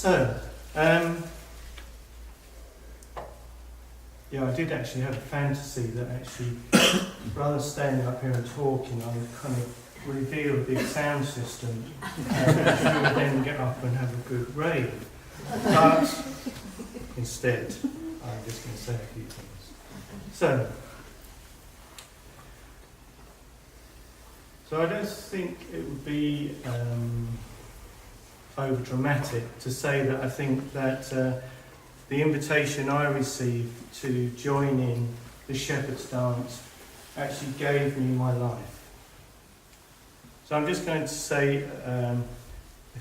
I did actually have a fantasy that actually, rather than standing up here and talking, I would kind of reveal a big sound system and you would then get up and have a good rave. But instead, I'm just going to say a few things. So I don't think it would be over dramatic to say that I think that the invitation I received to join in the Shepherd's Dance actually gave me my life. So I'm just going to say a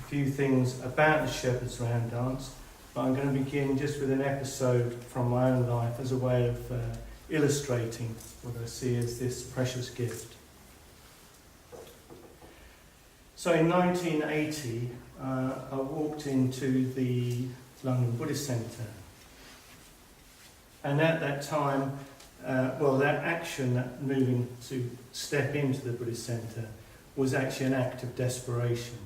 few things about the Shepherd's Round Dance, but I'm going to begin just with an episode from my own life as a way of illustrating what I see as this precious gift. So in 1980, I walked into the London Buddhist Centre. And at that time, that action, that moving to step into the Buddhist Centre, was actually an act of desperation.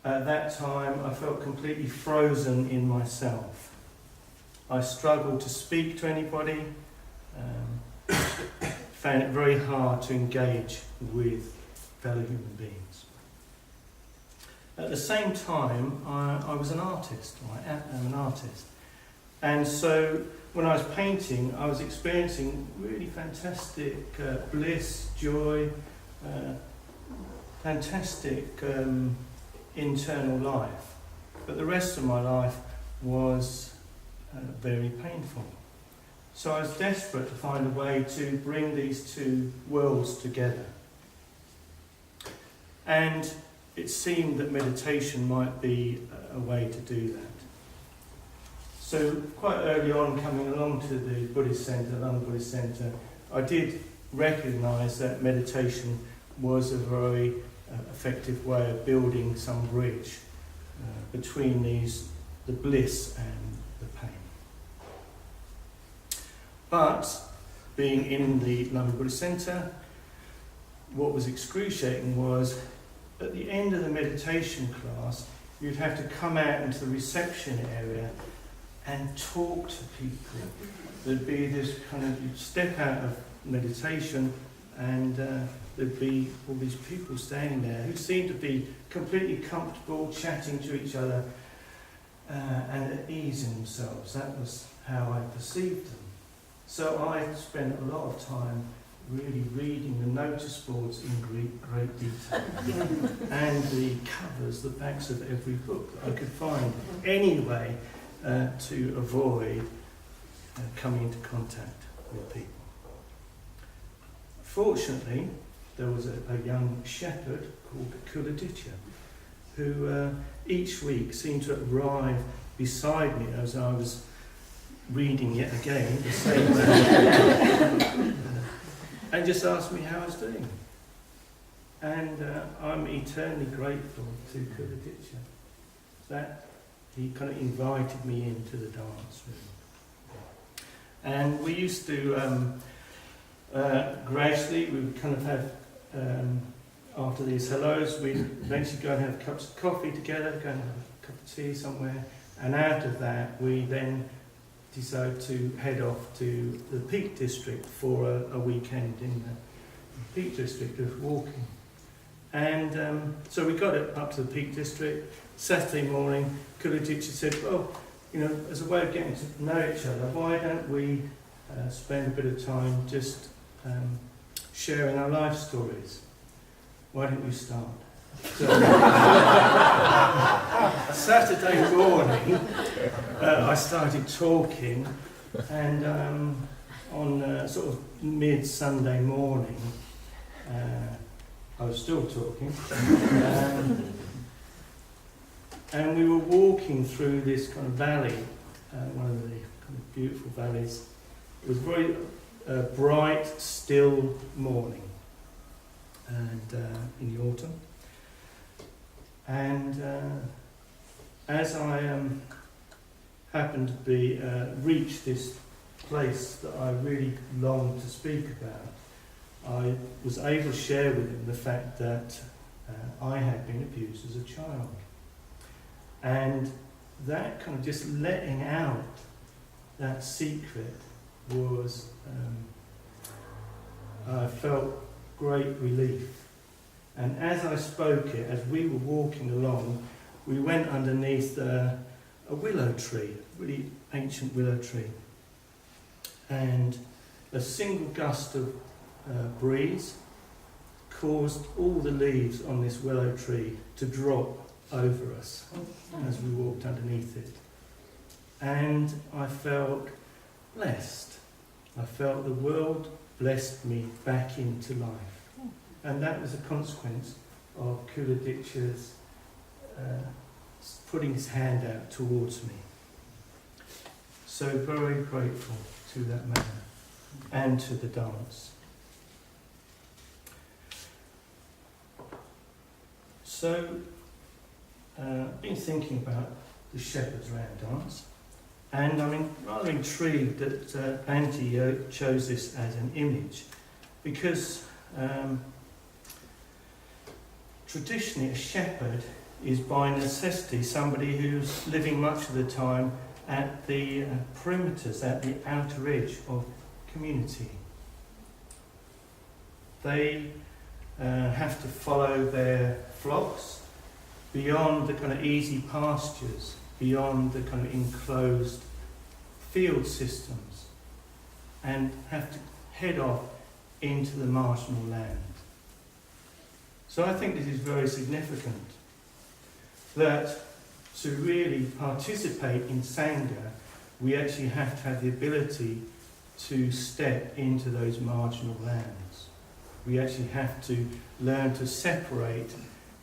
At that time, I felt completely frozen in myself. I struggled to speak to anybody, found it very hard to engage with fellow human beings. At the same time, I was an artist, I am an artist. And so when I was painting, I was experiencing really fantastic bliss, joy, fantastic internal life. But the rest of my life was very painful. So I was desperate to find a way to bring these two worlds together. And it seemed that meditation might be a way to do that. So quite early on, coming along to the Buddhist Centre, London Buddhist Centre, I did recognise that meditation was a very effective way of building some bridge between the bliss and the pain. But being in the London Buddhist Centre, what was excruciating was at the end of the meditation class, you'd have to come out into the reception area and talk to people. There'd be this kind of, you'd step out of meditation and there'd be all these people standing there who seemed to be completely comfortable, chatting to each other and at ease in themselves. That was how I perceived them. So I spent a lot of time really reading the notice boards in great detail and the covers, the backs of every book that I could find anyway to avoid coming into contact with people. Fortunately, there was a young shepherd called Kuladitya who each week seemed to arrive beside me as I was reading yet again the same and just asked me how I was doing. And I'm eternally grateful to Kuladitya that he kind of invited me into the dance room. And we used to gradually, we would kind of have, after these hellos, we'd eventually go and have cups of coffee together, go and have a cup of tea somewhere, and out of that we then decided to head off to the Peak District for a weekend in the Peak District of walking. And so we got it up to the Peak District. Saturday morning, Kuladitya said, well, you know, as a way of getting to know each other, why don't we spend a bit of time just sharing our life stories? Why don't we start? So, Saturday morning, I started talking, and on sort of mid-Sunday morning, I was still talking, and we were walking through this kind of valley, one of the kind of beautiful valleys. It was a very bright, still morning, and in the autumn. And as I happened to reach this place that I really longed to speak about, I was able to share with him the fact that I had been abused as a child. And that kind of just letting out that secret was, I felt great relief. And as I spoke it, as we were walking along, we went underneath a willow tree, a really ancient willow tree. And a single gust of breeze caused all the leaves on this willow tree to drop over us as we walked underneath it. And I felt blessed. I felt the world blessed me back into life. And that was a consequence of Kuladitcha's putting his hand out towards me. So very grateful to that man and to the dance. So, I've been thinking about the Shepherd's Round Dance, and I'm rather intrigued that Bhante chose this as an image, because traditionally a shepherd is by necessity somebody who's living much of the time at the perimeters, at the outer edge of community. They have to follow their flocks beyond the kind of easy pastures, beyond the kind of enclosed field systems, and have to head off into the marginal land. So I think this is very significant, that to really participate in Sangha, we actually have to have the ability to step into those marginal lands. We actually have to learn to separate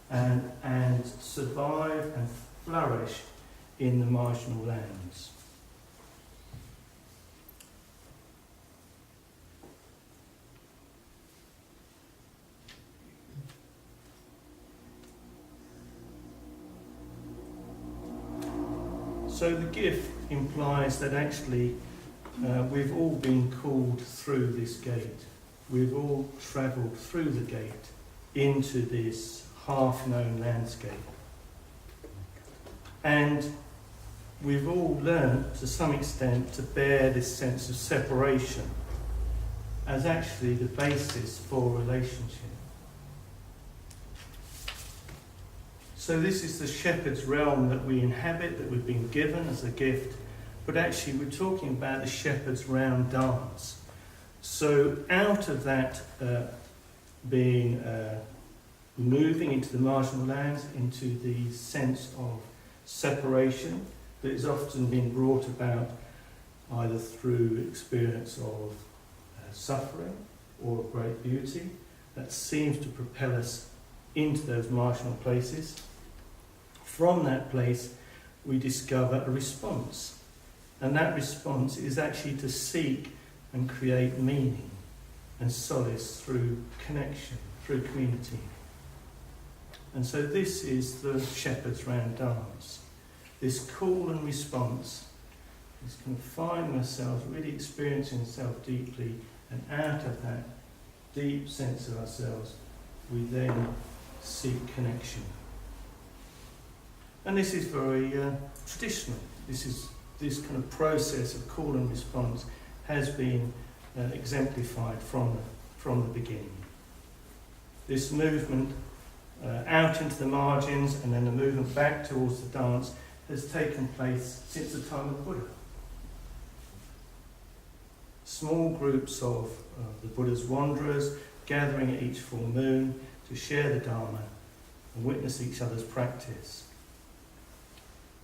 and survive and flourish in the marginal lands. So the gift implies that actually we've all been called through this gate. We've all travelled through the gate into this half-known landscape. And we've all learned to some extent to bear this sense of separation as actually the basis for relationship. So this is the shepherd's realm that we inhabit, that we've been given as a gift, but actually we're talking about the shepherd's round dance. So out of that being moving into the marginal lands, into the sense of separation that is often being brought about either through experience of suffering or of great beauty, that seems to propel us into those marginal places. From that place, we discover a response. And that response is actually to seek and create meaning and solace through connection, through community. And so this is the shepherd's round dance. This call and response, this kind of finding ourselves, really experiencing ourselves deeply, and out of that deep sense of ourselves, we then seek connection. And this is very traditional. This kind of process of call and response has been exemplified from the beginning. This movement out into the margins and then the movement back towards the dance has taken place since the time of Buddha. Small groups of the Buddha's wanderers gathering at each full moon to share the Dharma and witness each other's practice.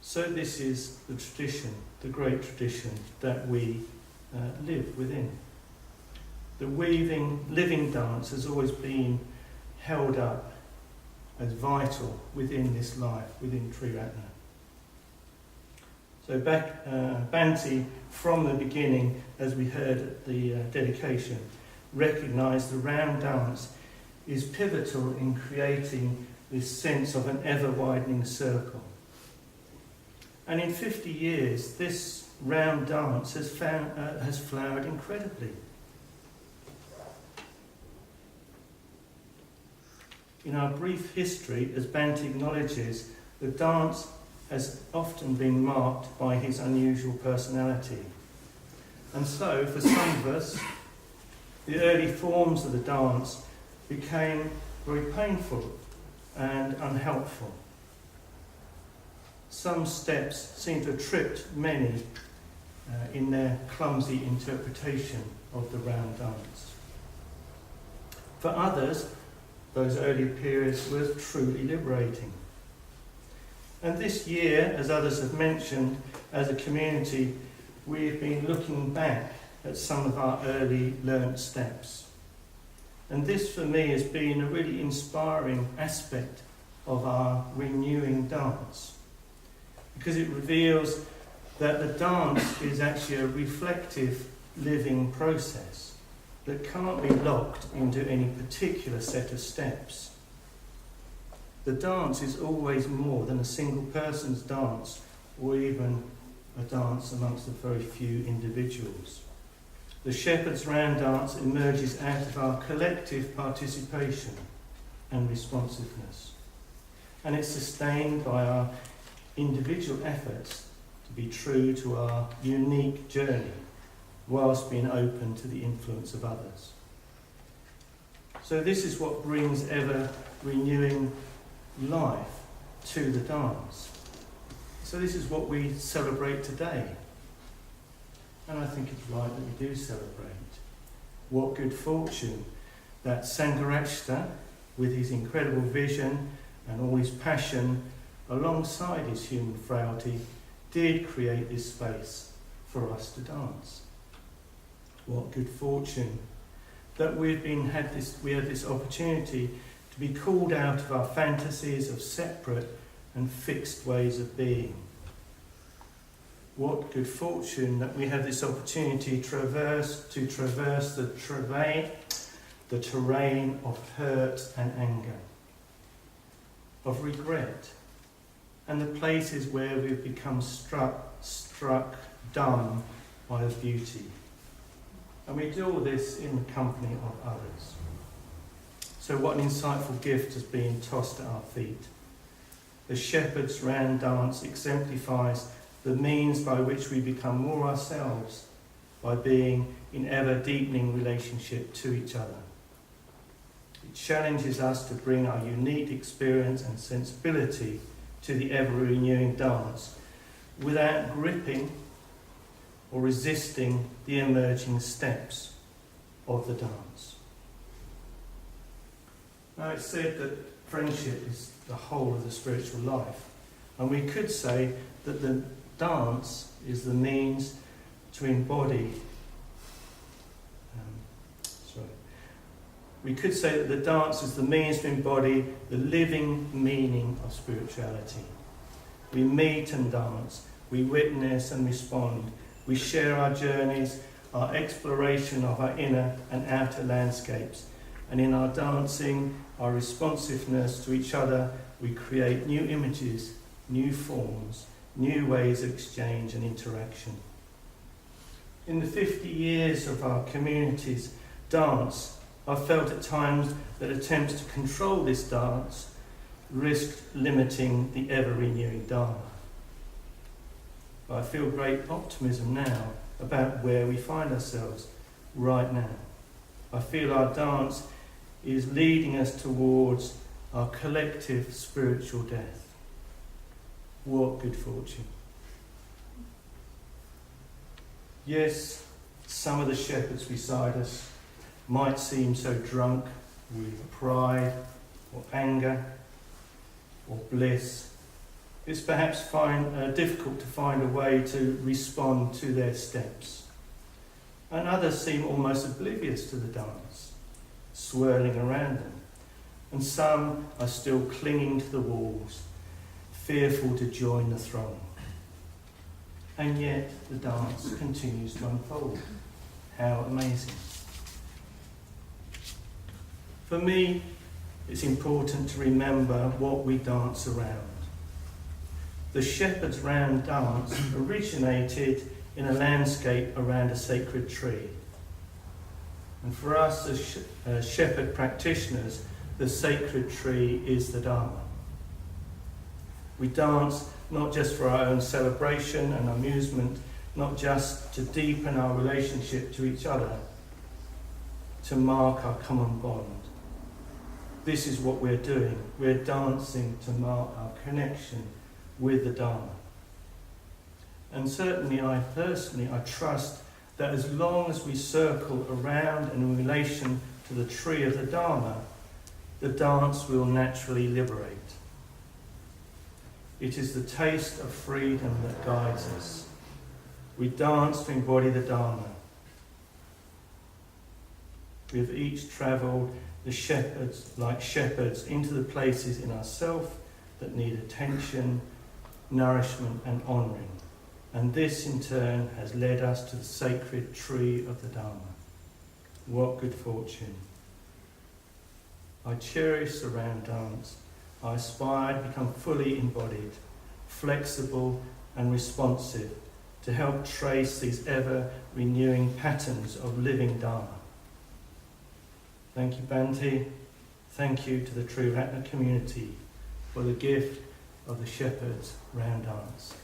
So this is the tradition, the great tradition that we live within. The living dance has always been held up as vital within this life, within Triratna. So Bhante, from the beginning, as we heard at the dedication, recognised the round dance is pivotal in creating this sense of an ever-widening circle. And in 50 years, this round dance has flowered incredibly. in our brief history, as Bhante acknowledges, the dance has often been marked by his unusual personality. And so, for some of us, the early forms of the dance became very painful and unhelpful. Some steps seem to have tripped many in their clumsy interpretation of the round dance. For others, those early periods were truly liberating. And this year, as others have mentioned, as a community, we've been looking back at some of our early learnt steps. And this for me has been a really inspiring aspect of our renewing dance, because it reveals that the dance is actually a reflective, living process that can't be locked into any particular set of steps. The dance is always more than a single person's dance, or even a dance amongst a very few individuals. The Shepherd's Round dance emerges out of our collective participation and responsiveness, and it's sustained by our individual efforts to be true to our unique journey, whilst being open to the influence of others. So this is what brings ever-renewing life to the dance. So this is what we celebrate today. And I think it's right that we do celebrate. What good fortune that Sangharakshita, with his incredible vision and all his passion, alongside his human frailty, did create this space for us to dance. What good fortune that we have this opportunity to be called out of our fantasies of separate and fixed ways of being. What good fortune that we have this opportunity to traverse the terrain of hurt and anger, of regret, and the places where we've become struck dumb by the beauty. And we do all this in the company of others. So what an insightful gift has been tossed at our feet. The Shepherd's Round dance exemplifies the means by which we become more ourselves, by being in ever-deepening relationship to each other. It challenges us to bring our unique experience and sensibility to the ever-renewing dance without gripping or resisting the emerging steps of the dance. Now, it's said that friendship is the whole of the spiritual life, and we could say that the dance is the means to embody. We could say that the dance is the means to embody the living meaning of spirituality. We meet and dance, we witness and respond, we share our journeys, our exploration of our inner and outer landscapes, and in our dancing, our responsiveness to each other, we create new images, new forms, new ways of exchange and interaction. In the 50 years of our community's dance, I've felt at times that attempts to control this dance risked limiting the ever-renewing Dharma. But I feel great optimism now about where we find ourselves right now. I feel our dance is leading us towards our collective spiritual death. What good fortune. Yes, some of the shepherds beside us might seem so drunk with pride or anger or bliss. It's perhaps difficult to find a way to respond to their steps. And others seem almost oblivious to the dance, swirling around them. And some are still clinging to the walls, fearful to join the throng. And yet the dance continues to unfold. How amazing. For me, it's important to remember what we dance around. The Shepherd's Round dance originated in a landscape around a sacred tree. And for us as shepherd practitioners, the sacred tree is the Dharma. We dance not just for our own celebration and amusement, not just to deepen our relationship to each other, to mark our common bond. This is what we're doing. We're dancing to mark our connection with the Dharma. And certainly I trust that as long as we circle around and in relation to the tree of the Dharma, the dance will naturally liberate. It is the taste of freedom that guides us. We dance to embody the Dharma. We have each travelled like shepherds into the places in ourself that need attention, nourishment and honouring. And this in turn has led us to the sacred tree of the Dharma. What good fortune. I cherish the round dance. I aspire to become fully embodied, flexible and responsive to help trace these ever-renewing patterns of living Dharma. Thank you, Bhante. Thank you to the Triratna community for the gift of the Shepherd's Round Dance.